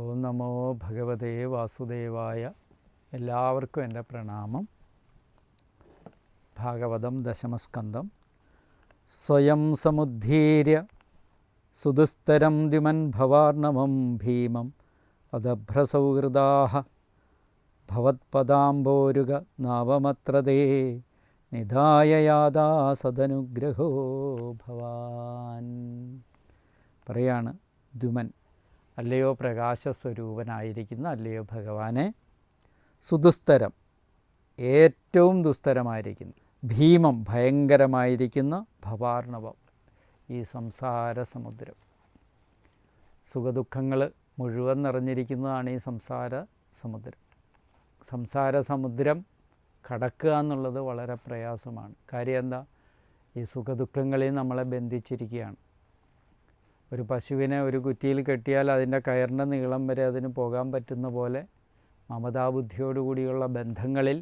ഓം നമോ ഭഗവതേ വാസുദേവായ. എല്ലാവർക്കും എൻ്റെ പ്രണാമം. ഭാഗവതം ദശമസ്കന്ധം. സ്വയം സമുദ്ധീര്യ സുദുസ്തരം ദ്യുമൻ ഭവാർണവം ഭീമം അദഭ്രസൗഹൃദാഃ ഭവത്പദാംബോരുഗ നാവമത്രതേ നിധായ യാതാ സദനുഗ്രഹോ ഭവാൻ. പറയാണ് ദ്യുമൻ, അല്ലയോ പ്രകാശസ്വരൂപനായിരിക്കുന്ന അല്ലയോ ഭഗവാനെ, സുദുസ്തരം ഏറ്റവും ദുസ്തരമായിരിക്കുന്നു, ഭീമം ഭയങ്കരമായിരിക്കുന്ന ഭവാർണവം ഈ സംസാര സമുദ്രം, സുഖദുഃഖങ്ങൾ മുഴുവൻ നിറഞ്ഞിരിക്കുന്നതാണ് ഈ സംസാര സമുദ്രം. സംസാര സമുദ്രം കടക്കുക എന്നുള്ളത് വളരെ പ്രയാസമാണ്. കാര്യം എന്താ? ഈ സുഖദുഃഖങ്ങളിൽ നമ്മളെ ബന്ധിച്ചിരിക്കുകയാണ്. ഒരു പശുവിനെ ഒരു കുറ്റിയിൽ കെട്ടിയാൽ അതിൻ്റെ കയറിൻ്റെ നീളം വരെ അതിന് പോകാൻ പറ്റുന്ന പോലെ മമതാബുദ്ധിയോടുകൂടിയുള്ള ബന്ധങ്ങളിൽ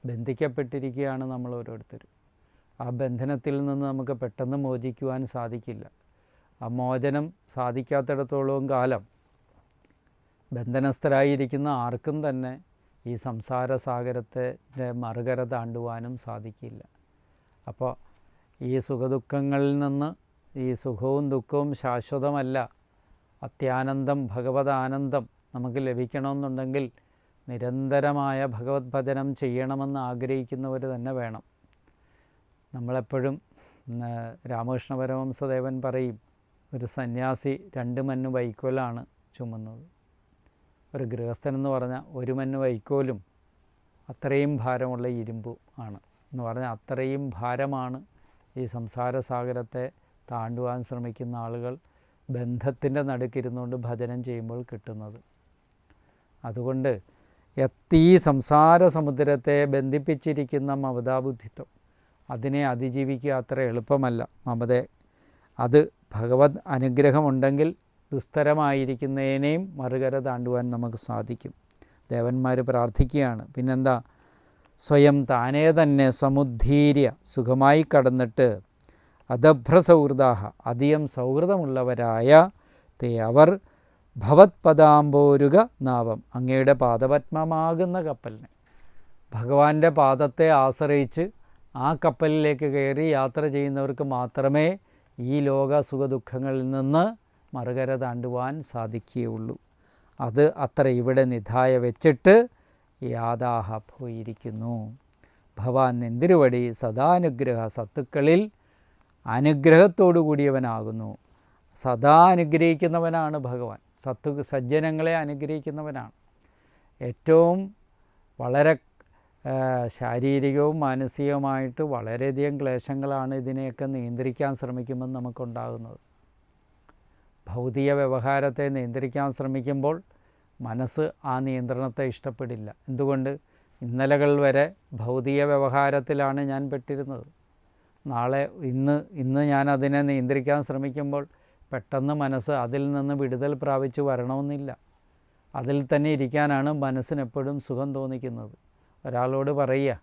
ബന്ധിക്കപ്പെട്ടിരിക്കുകയാണ് നമ്മൾ ഓരോരുത്തരും. ആ ബന്ധനത്തിൽ നിന്ന് നമുക്ക് പെട്ടെന്ന് മോചിക്കുവാൻ സാധിക്കില്ല. ആ മോചനം സാധിക്കാത്തിടത്തോളം കാലം ബന്ധനസ്ഥരായിരിക്കുന്ന ആർക്കും തന്നെ ഈ സംസാര സാഗരത്തെ മറുകര താണ്ടുവാനും സാധിക്കില്ല. അപ്പോൾ ഈ സുഖദുഃഖങ്ങളിൽ നിന്ന്, ഈ സുഖവും ദുഃഖവും ശാശ്വതമല്ല, അത്യാനന്ദം ഭഗവതാനന്ദം നമുക്ക് ലഭിക്കണമെന്നുണ്ടെങ്കിൽ നിരന്തരമായ ഭഗവത് ഭജനം ചെയ്യണമെന്ന് ആഗ്രഹിക്കുന്നവർ തന്നെ വേണം. നമ്മളെപ്പോഴും രാമകൃഷ്ണ പരമഹംസദേവൻ പറയും, ഒരു സന്യാസി 2 മഞ്ഞ് വൈക്കോലാണ് ചുമന്നത്. ഒരു ഗൃഹസ്ഥനെന്ന് പറഞ്ഞാൽ 1 മഞ്ഞ് വൈക്കോലും അത്രയും ഭാരമുള്ള ഇരുമ്പും ആണ് എന്ന് പറഞ്ഞാൽ അത്രയും ഭാരമാണ് ഈ സംസാര സാഗരത്തെ താണ്ടുവാൻ ശ്രമിക്കുന്ന ആളുകൾ ബന്ധത്തിൻ്റെ നടുക്കിരുന്നുകൊണ്ട് ഭജനം ചെയ്യുമ്പോൾ കിട്ടുന്നത്. അതുകൊണ്ട് ഈ സംസാര സമുദ്രത്തെ ബന്ധിപ്പിച്ചിരിക്കുന്ന മമതാബുദ്ധിത്വം, അതിനെ അതിജീവിക്കുക അത്ര എളുപ്പമല്ല. അത് ഭഗവത് അനുഗ്രഹമുണ്ടെങ്കിൽ ദുസ്തരമായിരിക്കുന്നതിനെയും മറുകര താണ്ടുവാൻ നമുക്ക് സാധിക്കും. ദേവന്മാർ പ്രാർത്ഥിക്കുകയാണ്. പിന്നെന്താ? സ്വയം താനേ തന്നെ സമുദ്ധീര്യ സുഖമായി കടന്നിട്ട് അദഭ്രസൗഹൃദാഃ അധികം സൗഹൃദമുള്ളവരായ അവർ ഭവത്പദാംബോരുഗ നാവം അങ്ങയുടെ പാദപത്മമാകുന്ന കപ്പലിനെ, ഭഗവാന്റെ പാദത്തെ ആശ്രയിച്ച് ആ കപ്പലിലേക്ക് കയറി യാത്ര ചെയ്യുന്നവർക്ക് മാത്രമേ ഈ ലോക സുഖദുഃഖങ്ങളിൽ നിന്ന് മറുകര താണ്ടുവാൻ സാധിക്കുകയുള്ളൂ. അത് അത്ര ഇവിടെ നിധായ വെച്ചിട്ട് യാതാഹ പോയിരിക്കുന്നു. ഭവാൻ നിന്തിരുവടി സദാനുഗ്രഹ സത്തുക്കളിൽ അനുഗ്രഹത്തോടു കൂടിയവനാകുന്നു. സദാ അനുഗ്രഹിക്കുന്നവനാണ് ഭഗവാൻ. സജ്ജനങ്ങളെ അനുഗ്രഹിക്കുന്നവനാണ്. ഏറ്റവും വളരെ ശാരീരികവും മാനസികവുമായിട്ട് വളരെയധികം ക്ലേശങ്ങളാണ് ഇതിനെയൊക്കെ നിയന്ത്രിക്കാൻ ശ്രമിക്കുമ്പോൾ നമുക്കുണ്ടാകുന്നത്. ഭൗതിക വ്യവഹാരത്തെ നിയന്ത്രിക്കാൻ ശ്രമിക്കുമ്പോൾ മനസ്സ് ആ നിയന്ത്രണത്തെ ഇഷ്ടപ്പെടില്ല. എന്തുകൊണ്ട്? ഇന്നലകൾ വരെ ഭൗതിക വ്യവഹാരത്തിലാണ് ഞാൻ പെട്ടിരുന്നത്. നാളെ ഇന്ന് ഞാൻ അതിനെ നിയന്ത്രിക്കാൻ ശ്രമിക്കുമ്പോൾ പെട്ടെന്ന് മനസ്സ് അതിൽ നിന്ന് വിടുതൽ പ്രാപിച്ച് വരണമെന്നില്ല. അതിൽ തന്നെ ഇരിക്കാനാണ് മനസ്സിനെപ്പോഴും സുഖം തോന്നിക്കുന്നത്. ഒരാളോട് പറയുക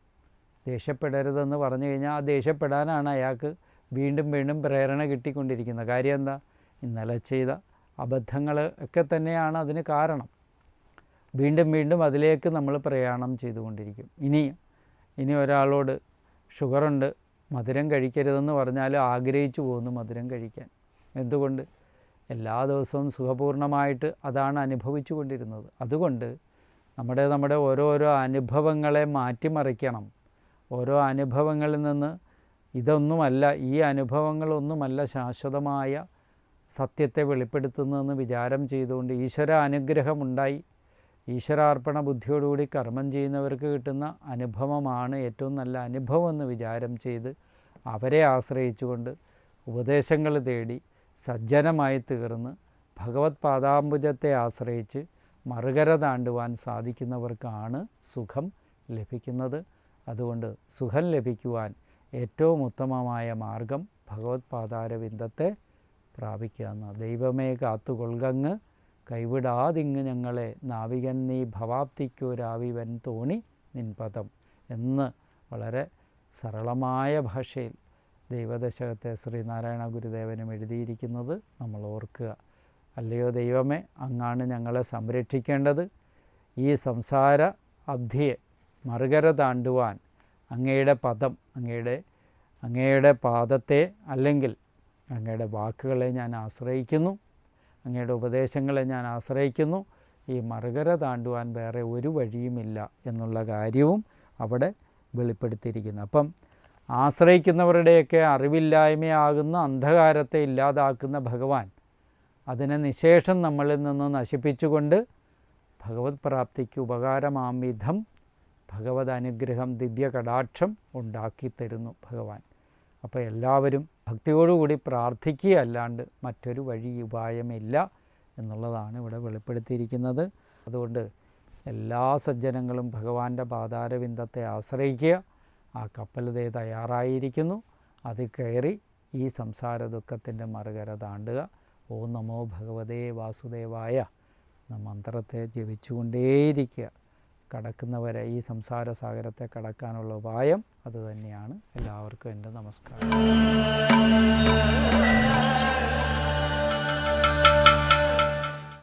ദേഷ്യപ്പെടരുതെന്ന് പറഞ്ഞു കഴിഞ്ഞാൽ ആ ദേഷ്യപ്പെടാനാണ് അയാൾക്ക് വീണ്ടും വീണ്ടും പ്രേരണ കിട്ടിക്കൊണ്ടിരിക്കുന്നത്. കാര്യം എന്താ? ഇന്നലെ ചെയ്ത അബദ്ധങ്ങൾ ഒക്കെ തന്നെയാണ് അതിന് കാരണം. വീണ്ടും വീണ്ടും അതിലേക്ക് നമ്മൾ പ്രയാണം ചെയ്തുകൊണ്ടിരിക്കും. ഇനി ഒരാളോട് ഷുഗറുണ്ട്, മധുരം കഴിക്കരുതെന്ന് പറഞ്ഞാൽ ആഗ്രഹിച്ചു പോകുന്നു മധുരം കഴിക്കാൻ. എന്തുകൊണ്ട്? എല്ലാ ദിവസവും സുഖപൂർണമായിട്ട് അതാണ് അനുഭവിച്ചു കൊണ്ടിരുന്നത്. അതുകൊണ്ട് നമ്മുടെ ഓരോരോ അനുഭവങ്ങളെ മാറ്റിമറിക്കണം. ഓരോ അനുഭവങ്ങളിൽ നിന്ന് ഇതൊന്നുമല്ല, ഈ അനുഭവങ്ങളൊന്നുമല്ല ശാശ്വതമായ സത്യത്തെ വെളിപ്പെടുത്തുന്നതെന്ന് വിചാരം ചെയ്തുകൊണ്ട് ഈശ്വര അനുഗ്രഹമുണ്ടായി ഈശ്വരാർപ്പണ ബുദ്ധിയോടുകൂടി കർമ്മം ചെയ്യുന്നവർക്ക് കിട്ടുന്ന അനുഭവമാണ് ഏറ്റവും നല്ല അനുഭവം എന്ന് വിചാരം ചെയ്ത് അവരെ ആശ്രയിച്ചുകൊണ്ട് ഉപദേശങ്ങൾ തേടി സജ്ജനമായി തീർന്ന് ഭഗവത് പാദാംബുജത്തെ ആശ്രയിച്ച് മറുകര താണ്ടുവാൻ സാധിക്കുന്നവർക്കാണ് സുഖം ലഭിക്കുന്നത്. അതുകൊണ്ട് സുഖം ലഭിക്കുവാൻ ഏറ്റവും ഉത്തമമായ മാർഗം ഭഗവത് പാദാരവിന്ദത്തെ പ്രാപിക്കുക എന്ന. ദൈവമേ കാത്തുകൊൾകങ്ങ് കൈവിടാതിങ്ങ് ഞങ്ങളെ നാവികൻ നീ ഭവാപ്തിക്കൊരാവിവൻ തോണി നിൻപദം എന്ന് വളരെ സരളമായ ഭാഷയിൽ ദൈവദശകത്തെ ശ്രീനാരായണ ഗുരുദേവനും എഴുതിയിരിക്കുന്നത് നമ്മൾ ഓർക്കുക. അല്ലയോ ദൈവമേ, അങ്ങാണ് ഞങ്ങളെ സംരക്ഷിക്കേണ്ടത്. ഈ സംസാര അബ്ധിയെ മറുകര താണ്ടുവാൻ അങ്ങയുടെ പദം, അങ്ങയുടെ പാദത്തെ അല്ലെങ്കിൽ അങ്ങയുടെ വാക്കുകളെ ഞാൻ ആശ്രയിക്കുന്നു, അങ്ങയുടെ ഉപദേശങ്ങളെ ഞാൻ ആശ്രയിക്കുന്നു. ഈ മറുകര താണ്ടുവാൻ വേറെ ഒരു വഴിയുമില്ല എന്നുള്ള കാര്യവും അവിടെ വെളിപ്പെടുത്തിയിരിക്കുന്നു. അപ്പം ആശ്രയിക്കുന്നവരുടെയൊക്കെ അറിവില്ലായ്മയാകുന്ന അന്ധകാരത്തെ ഇല്ലാതാക്കുന്ന ഭഗവാൻ അതിനെ നിശേഷം നമ്മളിൽ നിന്ന് നശിപ്പിച്ചുകൊണ്ട് ഭഗവത് പ്രാപ്തിക്ക് ഉപകാരമാം വിധം ഭഗവത് അനുഗ്രഹം, ദിവ്യ കടാക്ഷം ഉണ്ടാക്കി തരുന്നു ഭഗവാൻ. അപ്പോൾ എല്ലാവരും ഭക്തിയോടുകൂടി പ്രാർത്ഥിക്കുകയല്ലാണ്ട് മറ്റൊരു വഴി ഉപായമില്ല എന്നുള്ളതാണ് ഇവിടെ വെളിപ്പെടുത്തിയിരിക്കുന്നത്. അതുകൊണ്ട് എല്ലാ സജ്ജനങ്ങളും ഭഗവാന്റെ പാതാരവിന്ദത്തെ ആശ്രയിക്കുക. ആ കപ്പലതേ തയ്യാറായിരിക്കുന്നു. അത് കയറി ഈ സംസാര ദുഃഖത്തിൻ്റെ മറുകര താണ്ടുക. ഓം നമോ ഭഗവതേ വാസുദേവായ എന്ന മന്ത്രത്തെ ജപിച്ചുകൊണ്ടേയിരിക്കുക. കടക്കുന്നവരെ ഈ സംസാര സാഗരത്തെ കടക്കാനുള്ള ഉപായം അതുതന്നെയാണ്. എല്ലാവർക്കും എൻ്റെ നമസ്കാരം.